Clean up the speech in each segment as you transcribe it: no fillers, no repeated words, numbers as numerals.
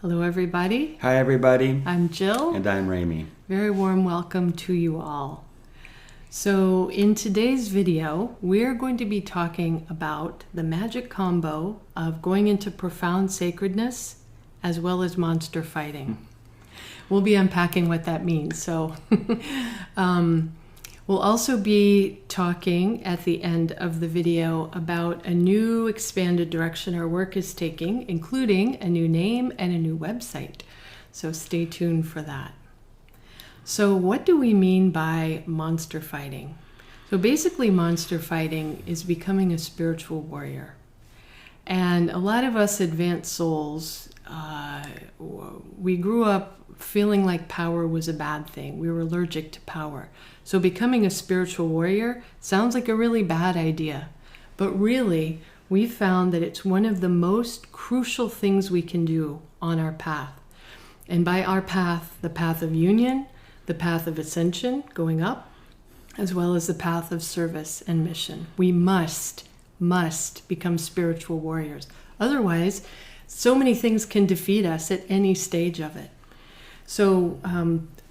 Hello, everybody. Hi, everybody. I'm Jill. And I'm Rami. Very warm welcome to you all. So in today's video, we're going to be talking about the magic combo of going into profound sacredness as well as monster fighting. We'll be unpacking what that means. So we'll also be talking at the end of the video about a new expanded direction our work is taking, including a new name and a new website. So stay tuned for that. So what do we mean by monster fighting? So basically monster fighting is becoming a spiritual warrior. And a lot of us advanced souls, we grew up feeling like power was a bad thing. We were allergic to power. So becoming a spiritual warrior sounds like a really bad idea. But really, we found that it's one of the most crucial things we can do on our path. And by our path, the path of union, the path of ascension, going up, as well as the path of service and mission. We must become spiritual warriors. Otherwise, so many things can defeat us at any stage of it. So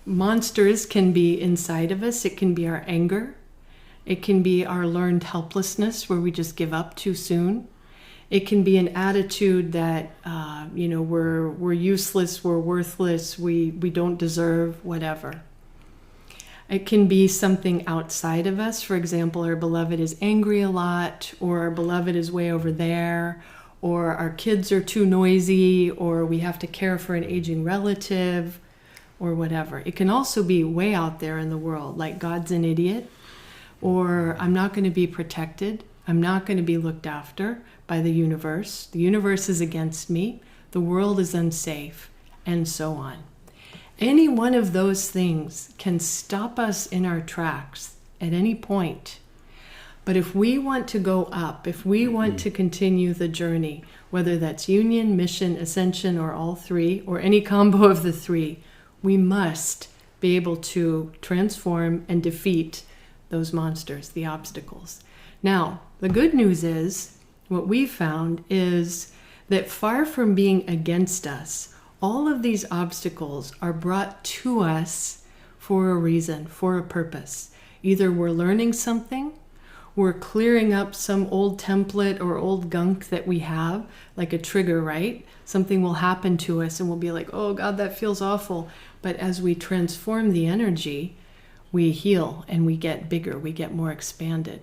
monsters can be inside of us. It can be our anger. It can be our learned helplessness where we just give up too soon. It can be an attitude that, we're useless, we're worthless, we don't deserve, whatever. It can be something outside of us. For example, our beloved is angry a lot, or our beloved is way over there, or our kids are too noisy, or we have to care for an aging relative, or whatever. It can also be way out there in the world, like God's an idiot, or I'm not going to be protected, I'm not going to be looked after by the universe is against me, the world is unsafe, and so on. Any one of those things can stop us in our tracks at any point. But if we want to go up, if we want to continue the journey, whether that's union, mission, ascension, or all three, or any combo of the three, we must be able to transform and defeat those monsters, the obstacles. Now, the good news is, what we've found is that far from being against us, all of these obstacles are brought to us for a reason, for a purpose. Either we're learning something, we're clearing up some old template or old gunk that we have, like a trigger, right? Something will happen to us and we'll be like, oh God, that feels awful. But as we transform the energy, we heal and we get bigger, we get more expanded.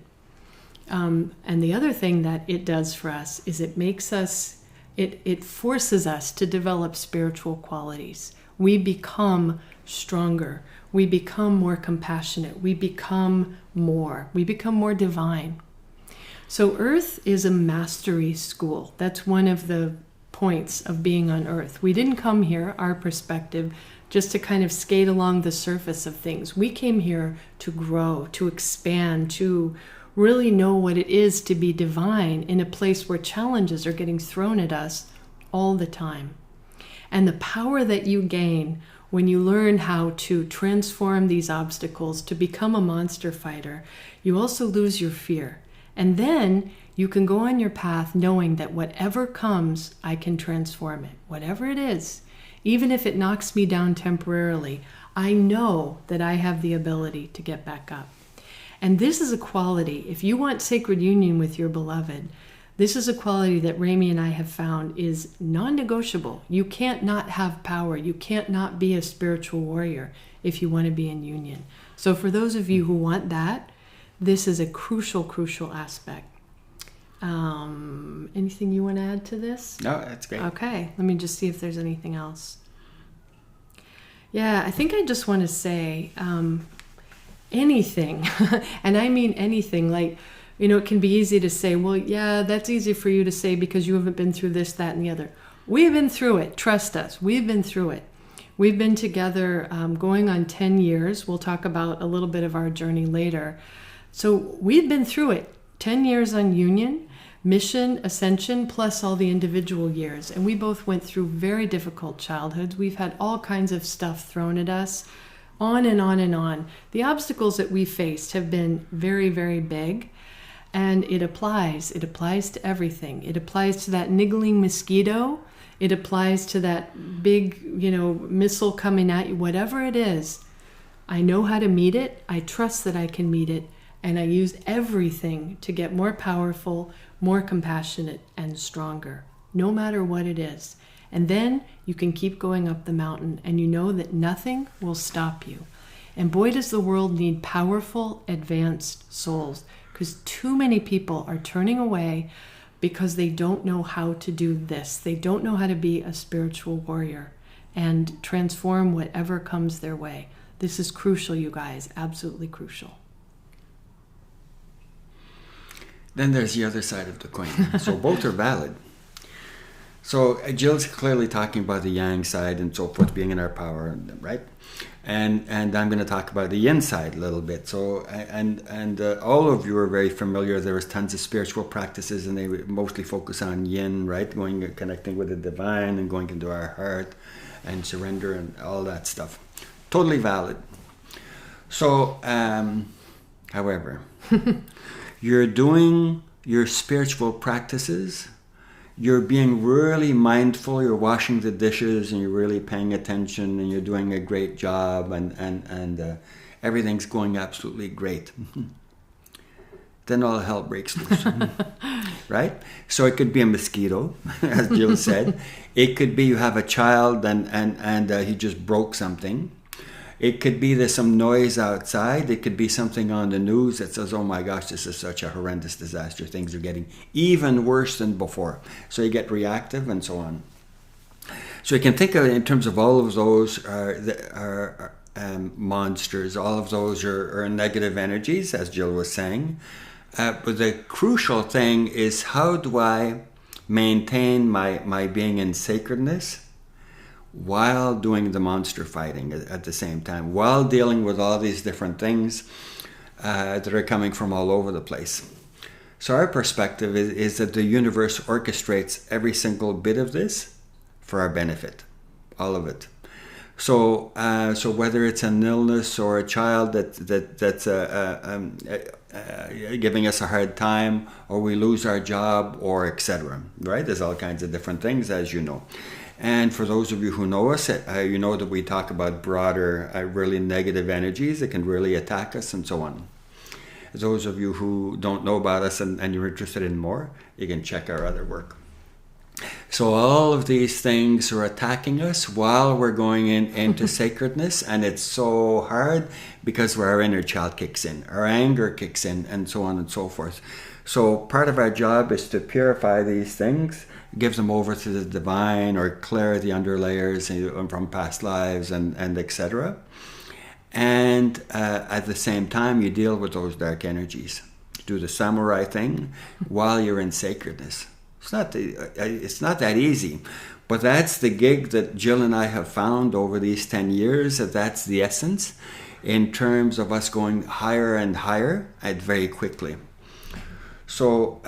And the other thing that it does for us is it forces us to develop spiritual qualities. We become stronger. We become more compassionate. We become more divine. So Earth is a mastery school. That's one of the points of being on Earth. We didn't come here, our perspective, just to kind of skate along the surface of things. We came here to grow, to expand, to really know what it is to be divine in a place where challenges are getting thrown at us all the time. And the power that you gain when you learn how to transform these obstacles to become a monster fighter, you also lose your fear. And then you can go on your path knowing that whatever comes, I can transform it. Whatever it is, even if it knocks me down temporarily, I know that I have the ability to get back up. And this is a quality, if you want sacred union with your beloved, this is a quality that Rami and I have found is non-negotiable. You can't not have power. You can't not be a spiritual warrior if you want to be in union. So for those of you who want that, this is a crucial, crucial aspect. Anything you want to add to this? No, that's great. Okay, let me just see if there's anything else. Yeah, I think I just want to say anything, and I mean anything, like, it can be easy to say, well, yeah, that's easy for you to say because you haven't been through this, that, and the other. We've been through it. Trust us. We've been through it. We've been together going on 10 years. We'll talk about a little bit of our journey later. So we've been through it. 10 years on union, mission, ascension, plus all the individual years. And we both went through very difficult childhoods. We've had all kinds of stuff thrown at us, on and on and on. The obstacles that we faced have been very, very big. And it applies to everything. It applies to that niggling mosquito It applies to that big, missile coming at you, whatever it is. I know how to meet it. I trust that I can meet it. And I use everything to get more powerful, more compassionate, and stronger, no matter what it is. And then you can keep going up the mountain, and you know that nothing will stop you. And boy, does the world need powerful, advanced souls, because too many people are turning away because they don't know how to do this. They don't know how to be a spiritual warrior and transform whatever comes their way. This is crucial, you guys, absolutely crucial. Then there's the other side of the coin. So both are valid. So Jill's clearly talking about the yang side and so forth, being in our power, right? And I'm going to talk about the yin side a little bit. So and all of you are very familiar. There was tons of spiritual practices, and they mostly focus on yin, right? Connecting with the divine and going into our heart and surrender and all that stuff. Totally valid. So, however, you're doing your spiritual practices, you're being really mindful, you're washing the dishes and you're really paying attention and you're doing a great job and everything's going absolutely great. Then all hell breaks loose, right? So it could be a mosquito, as Jill said. It could be you have a child and he just broke something. It could be there's some noise outside. It could be something on the news that says, oh my gosh, this is such a horrendous disaster. Things are getting even worse than before. So you get reactive and so on. So you can think of it in terms of all of those are monsters. All of those are negative energies, as Jill was saying. But the crucial thing is, how do I maintain my being in sacredness while doing the monster fighting at the same time, while dealing with all these different things that are coming from all over the place. So our perspective is that the universe orchestrates every single bit of this for our benefit, all of it. So whether it's an illness or a child that's giving us a hard time, or we lose our job, or etc., right? There's all kinds of different things, as you know. And for those of you who know us, you know that we talk about broader, really negative energies that can really attack us and so on. Those of you who don't know about us and you're interested in more, you can check our other work. So all of these things are attacking us while we're going into sacredness, and it's so hard because our inner child kicks in, our anger kicks in, and so on and so forth. So part of our job is to purify these things, give them over to the divine, or clear the underlayers from past lives and etc. And at the same time, you deal with those dark energies. Do the samurai thing while you're in sacredness. It's not that easy, but that's the gig that Jill and I have found over these 10 years, that's the essence in terms of us going higher and higher and very quickly. So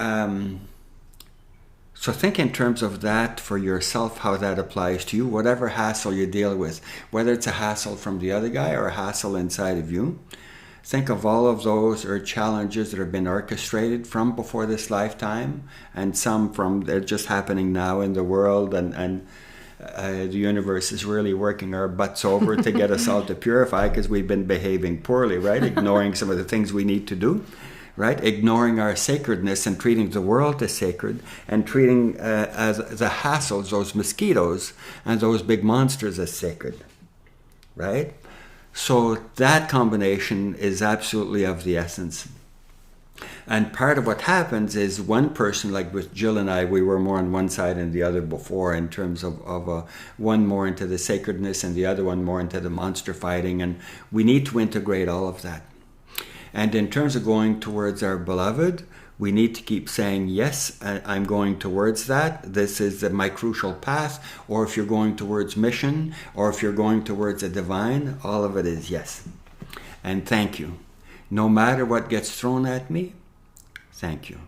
think in terms of that for yourself, how that applies to you, whatever hassle you deal with, whether it's a hassle from the other guy or a hassle inside of you. Think of all of those are challenges that have been orchestrated from before this lifetime, and some from they're just happening now in the world, and the universe is really working our butts over to get us all to purify because we've been behaving poorly, right? Ignoring some of the things we need to do, right? Ignoring our sacredness and treating the world as sacred, and treating as the hassles, those mosquitoes and those big monsters as sacred, right? So that combination is absolutely of the essence. And part of what happens is one person, like with Jill and I, we were more on one side and the other before, in terms of one more into the sacredness and the other one more into the monster fighting. And we need to integrate all of that. And in terms of going towards our beloved, we need to keep saying, yes, I'm going towards that. This is my crucial path. Or if you're going towards mission, or if you're going towards a divine, all of it is yes. And thank you. No matter what gets thrown at me, thank you.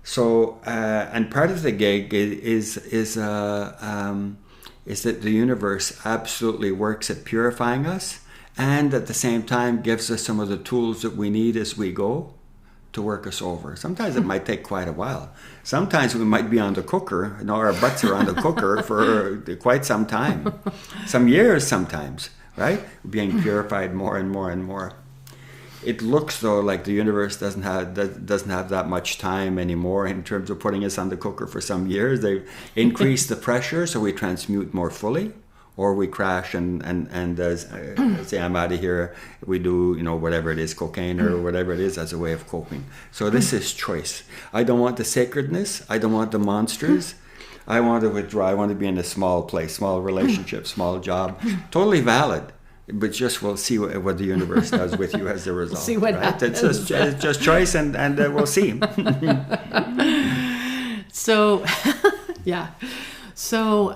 So, and part of the gig is that the universe absolutely works at purifying us, and at the same time gives us some of the tools that we need as we go to work us over. Sometimes it might take quite a while. Sometimes we might be on the cooker, our butts are on the cooker for quite some time, some years sometimes, right? Being purified more and more and more. It looks though like the universe doesn't have that much time anymore in terms of putting us on the cooker for some years. They've increased the pressure so we transmute more fully, or we crash and say I'm out of here. We do whatever it is, cocaine or whatever it is, as a way of coping. So this is choice. I don't want the sacredness. I don't want the monsters. I want to withdraw. I want to be in a small place, small relationship, small job. Totally valid. But just we'll see what the universe does with you as a result. We'll see what happens. It's just choice, and we'll see. So, yeah. So,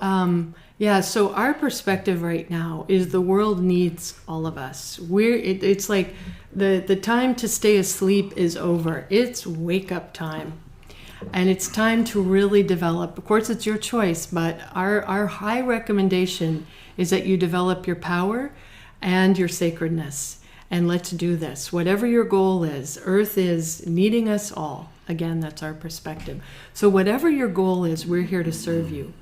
so our perspective right now is the world needs all of us. It's like the time to stay asleep is over. It's wake up time. And it's time to really develop. Of course, it's your choice, but our high recommendation is that you develop your power and your sacredness. And let's do this. Whatever your goal is, Earth is needing us all. Again, that's our perspective. So whatever your goal is, we're here to serve you.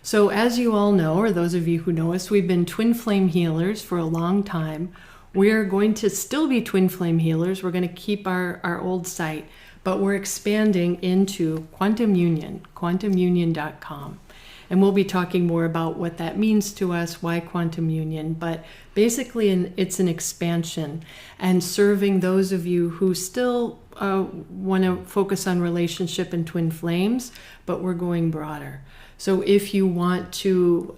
So as you all know, or those of you who know us, we've been twin flame healers for a long time. We're going to still be twin flame healers. We're going to keep our old site, but we're expanding into Quantum Union, quantumunion.com. And we'll be talking more about what that means to us, why Quantum Union. But basically, it's an expansion and serving those of you who still want to focus on relationship and twin flames, but we're going broader. So if you want to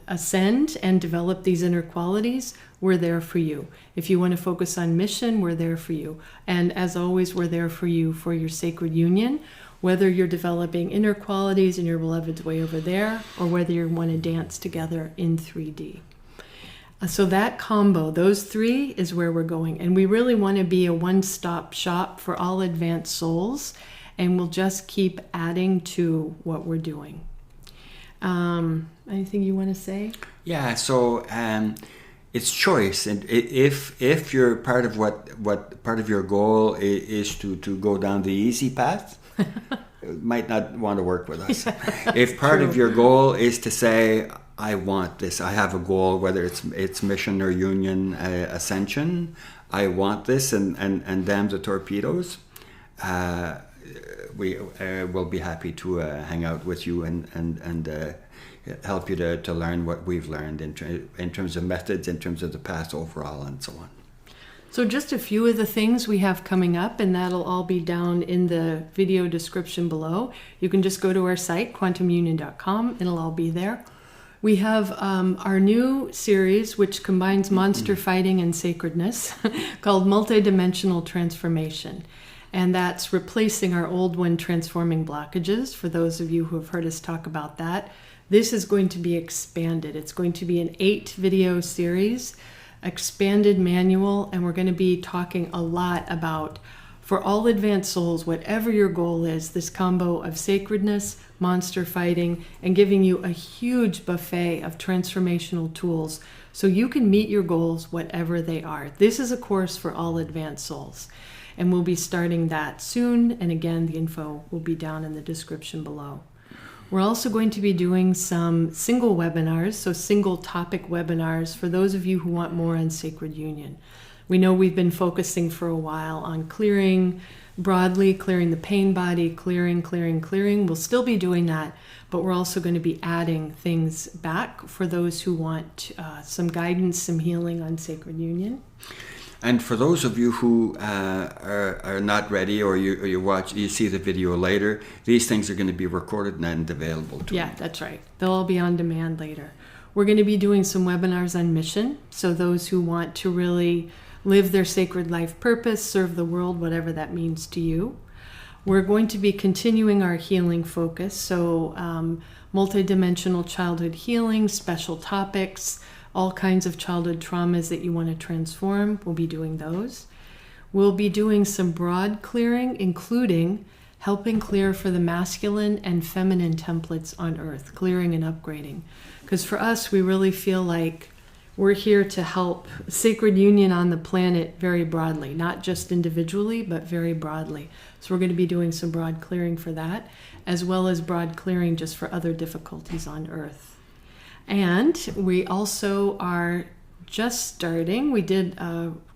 ascend and develop these inner qualities, we're there for you. If you want to focus on mission, we're there for you. And as always, we're there for you for your sacred union, whether you're developing inner qualities and your beloved's way over there, or whether you want to dance together in 3D. So that combo, those three, is where we're going. And we really want to be a one-stop shop for all advanced souls, and we'll just keep adding to what we're doing. Anything you want to say? Yeah, so it's choice, and if you're part of what part of your goal is to go down the easy path, might not want to work with us. If part of your goal is to say, I want this, I have a goal, whether it's mission or union, ascension, I want this, and damn the torpedoes, we will be happy to hang out with you and help you to learn what we've learned in terms of methods, in terms of the path overall, and so on. So just a few of the things we have coming up, and that'll all be down in the video description below. You can just go to our site, quantumunion.com. It'll all be there. We have our new series, which combines monster fighting and sacredness, called Multidimensional Transformation. And that's replacing our old one, Transforming Blockages, for those of you who have heard us talk about that. This is going to be expanded. It's going to be an 8-video series, expanded manual, and we're going to be talking a lot about, for all advanced souls, whatever your goal is, this combo of sacredness, monster fighting, and giving you a huge buffet of transformational tools so you can meet your goals, whatever they are. This is a course for all advanced souls, and we'll be starting that soon. And again, the info will be down in the description below. We're also going to be doing some single webinars, so single topic webinars for those of you who want more on Sacred Union. We know we've been focusing for a while on clearing broadly, clearing the pain body, clearing. We'll still be doing that, but we're also going to be adding things back for those who want some guidance, some healing on Sacred Union. And for those of you who are not ready, or you see the video later, these things are going to be recorded and available to you. Yeah, that's right. They'll all be on demand later. We're going to be doing some webinars on mission, so those who want to really live their sacred life purpose, serve the world, whatever that means to you. We're going to be continuing our healing focus, so multidimensional childhood healing, special topics, all kinds of childhood traumas that you want to transform. We'll be doing those. We'll be doing some broad clearing, including helping clear for the masculine and feminine templates on Earth, clearing and upgrading. Because for us, we really feel like we're here to help sacred union on the planet very broadly, not just individually, but very broadly. So we're going to be doing some broad clearing for that, as well as broad clearing just for other difficulties on Earth. And we also are just starting. We did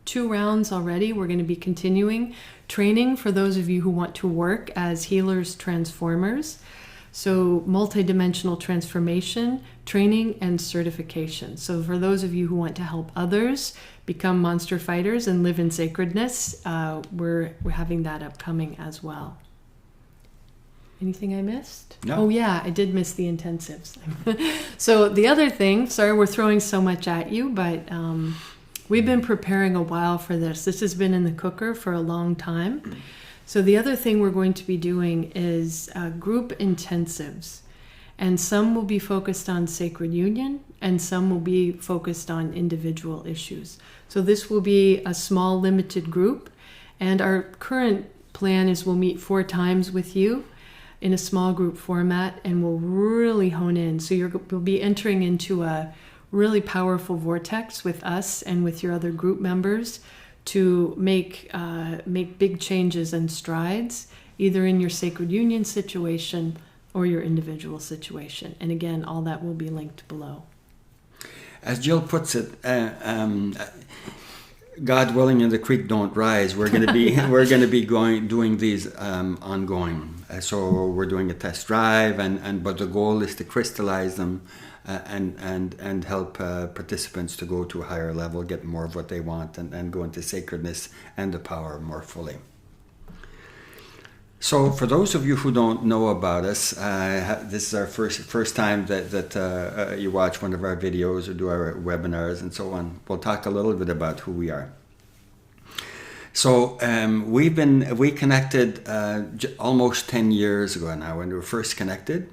2 rounds already. We're going to be continuing training for those of you who want to work as healers, transformers. So multidimensional transformation, training, and certification. So for those of you who want to help others become monster fighters and live in sacredness, we're having that upcoming as well. Anything I missed? No. Oh yeah, I did miss the intensives. So the other thing, sorry we're throwing so much at you, but we've been preparing a while for this. This has been in the cooker for a long time. So the other thing we're going to be doing is group intensives. And some will be focused on sacred union, and some will be focused on individual issues. So this will be a small, limited group. And our current plan is we'll meet 4 times with you in a small group format, and we'll really hone in. So you'll be entering into a really powerful vortex with us and with your other group members to make big changes and strides, either in your sacred union situation or your individual situation. And again, all that will be linked below. As Jill puts it, God willing and the creek don't rise. We're going to be doing these ongoing. So we're doing a test drive, but the goal is to crystallize them and help participants to go to a higher level, get more of what they want, and go into sacredness and the power more fully. So for those of you who don't know about us, this is our first time that you watch one of our videos or do our webinars and so on. We'll talk a little bit about who we are. So we connected almost 10 years ago now when we were first connected.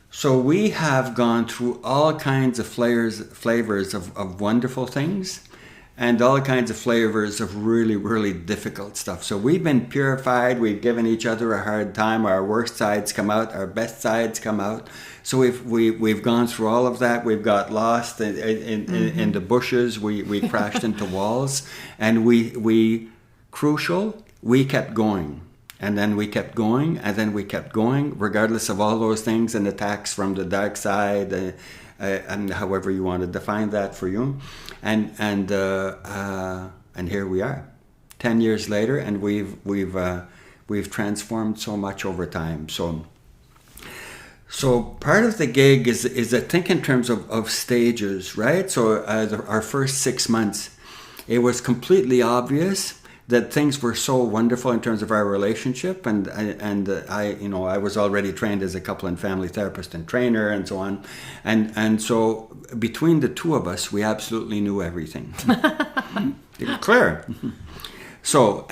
So we have gone through all kinds of flavors of wonderful things, and all kinds of flavors of really, really difficult stuff. So we've been purified, we've given each other a hard time, our worst sides come out, our best sides come out. So we've gone through all of that, we've got lost in the bushes, we crashed into walls, and we kept going. And then we kept going, and then we kept going, regardless of all those things and attacks from the dark side, and however you want to define that for you, and here we are, 10 years later, and we've transformed so much over time. So part of the gig is to think in terms of stages, right? So our first 6 months, it was completely obvious that things were so wonderful in terms of our relationship, and I was already trained as a couple and family therapist and trainer and so on, and so between the two of us, we absolutely knew everything. It was clear. So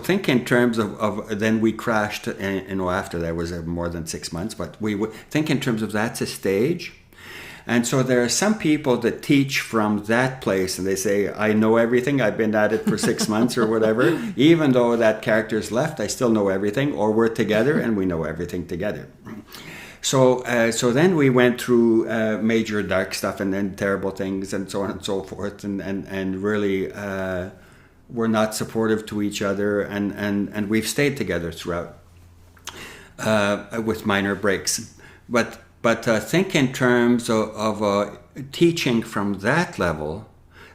think in terms of then we crashed, after that was more than 6 months, but we would think in terms of that's a stage. And so there are some people that teach from that place, and they say, I know everything, I've been at it for 6 months or whatever. Even though that character's left, I still know everything, or we're together and we know everything together. So then we went through major dark stuff and then terrible things and so on and so forth, and really we're not supportive to each other, and we've stayed together throughout with minor breaks. But think in terms of teaching from that level,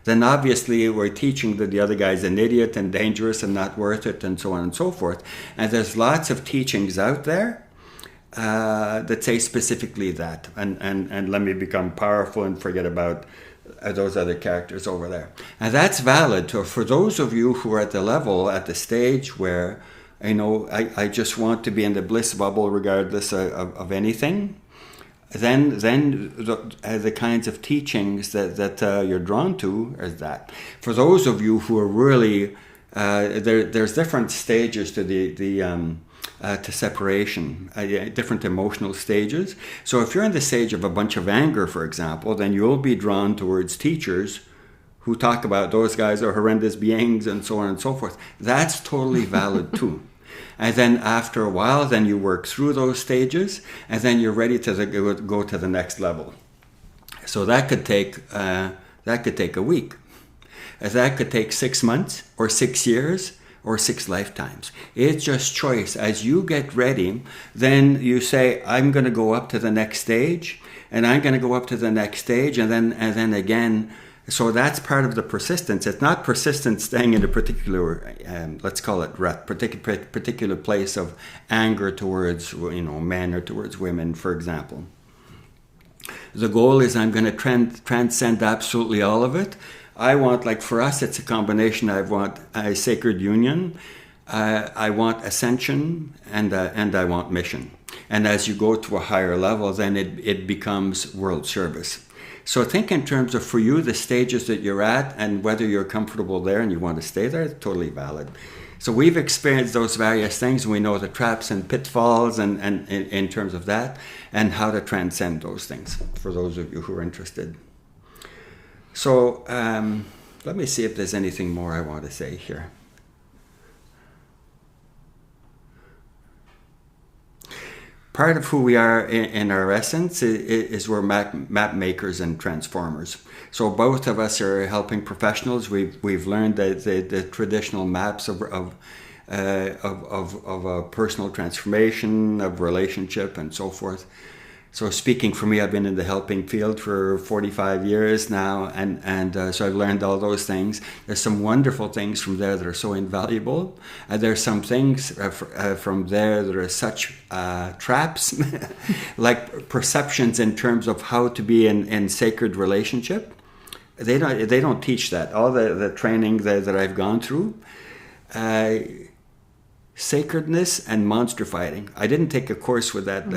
then obviously we're teaching that the other guy's an idiot and dangerous and not worth it and so on and so forth. And there's lots of teachings out there that say specifically that. And let me become powerful and forget about those other characters over there. And that's valid for those of you who are at the stage where, I just want to be in the bliss bubble regardless of anything. Then the kinds of teachings that you're drawn to is that. For those of you who are really there's different stages to to separation, different emotional stages. So if you're in the stage of a bunch of anger, for example, then you'll be drawn towards teachers who talk about those guys are horrendous beings and so on and so forth. That's totally valid too. And then after a while, then you work through those stages, and then you're ready to go to the next level. So that could take a week. That could take 6 months or 6 years or 6 lifetimes. It's just choice. As you get ready, then you say, I'm going to go up to the next stage, and I'm going to go up to the next stage, and then again. So that's part of the persistence. It's not persistence staying in a particular, let's call it rut, particular place of anger towards, men or towards women, for example. The goal is I'm going to transcend absolutely all of it. I want, like for us, it's a combination. I want a sacred union, I want ascension, and I want mission. And as you go to a higher level, then it becomes world service. So think in terms of, for you, the stages that you're at and whether you're comfortable there and you want to stay there, it's totally valid. So we've experienced those various things, and we know the traps and pitfalls and in terms of that, and how to transcend those things, for those of you who are interested. So let me see if there's anything more I want to say here. Part of who we are in our essence is we're map makers and transformers. So both of us are helping professionals. We've learned the traditional maps of a personal transformation, of relationship, and so forth. So speaking for me, I've been in the helping field for 45 years now, and so I've learned all those things. There's some wonderful things from there that are so invaluable. There's some things from there that are such traps, like perceptions in terms of how to be in sacred relationship. They don't teach that. All the training that I've gone through. Sacredness and monster fighting. I didn't take a course with that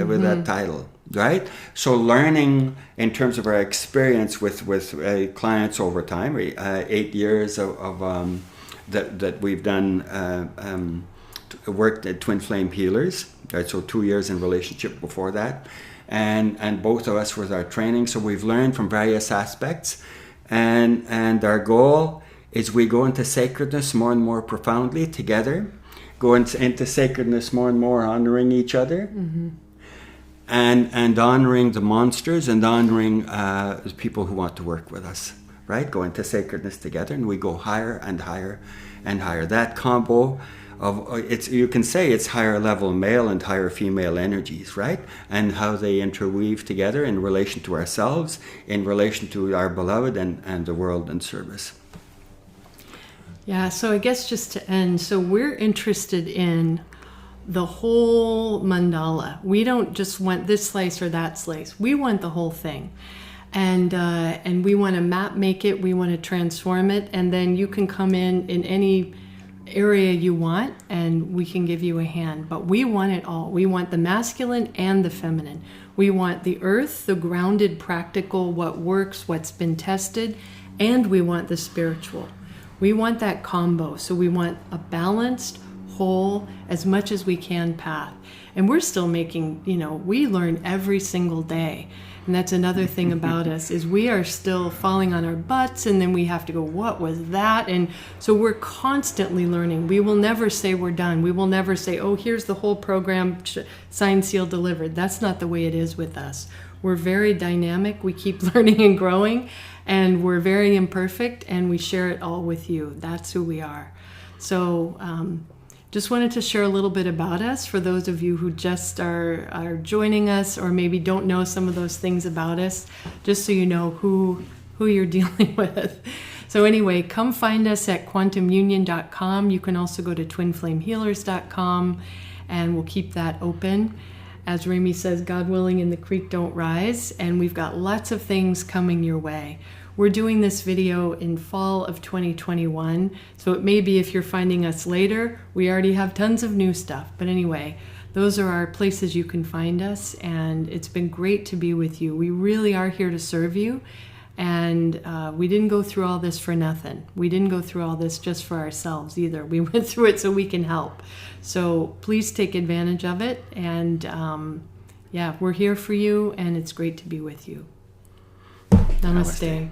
title, right? So learning in terms of our experience with clients over time, 8 years of that we've done worked at Twin Flame Healers, right? So 2 years in relationship before that, and both of us with our training. So we've learned from various aspects, and our goal is we go into sacredness more and more profoundly together. Go into sacredness more and more, honoring each other, and honoring the monsters, and honoring the people who want to work with us, right? Go into sacredness together, and we go higher and higher and higher. That combo of, you can say it's higher level male and higher female energies, right? And how they interweave together in relation to ourselves, in relation to our beloved, and the world and service. Yeah, so I guess just to end, so we're interested in the whole mandala. We don't just want this slice or that slice. We want the whole thing. And we want to map make it, we want to transform it, and then you can come in any area you want, and we can give you a hand. But we want it all. We want the masculine and the feminine. We want the earth, the grounded, practical, what works, what's been tested, and we want the spiritual. We want that combo. So we want a balanced, whole, as much as we can path. And we're still making, we learn every single day. And that's another thing about us, is we are still falling on our butts, and then we have to go, what was that? And so we're constantly learning. We will never say we're done. We will never say, oh, here's the whole program, signed, sealed, delivered. That's not the way it is with us. We're very dynamic. We keep learning and growing, and we're very imperfect, and we share it all with you. That's who we are. So just wanted to share a little bit about us for those of you who just are joining us, or maybe don't know some of those things about us, just so you know who you're dealing with. So anyway, come find us at quantumunion.com. You can also go to twinflamehealers.com, and we'll keep that open. As Remy says, God willing, and the creek don't rise, and we've got lots of things coming your way. We're doing this video in fall of 2021, so it may be if you're finding us later, we already have tons of new stuff. But anyway, those are our places you can find us, and it's been great to be with you. We really are here to serve you, and we didn't go through all this for nothing. We didn't go through all this just for ourselves either. We went through it so we can help. So please take advantage of it, and we're here for you, and it's great to be with you. Namaste.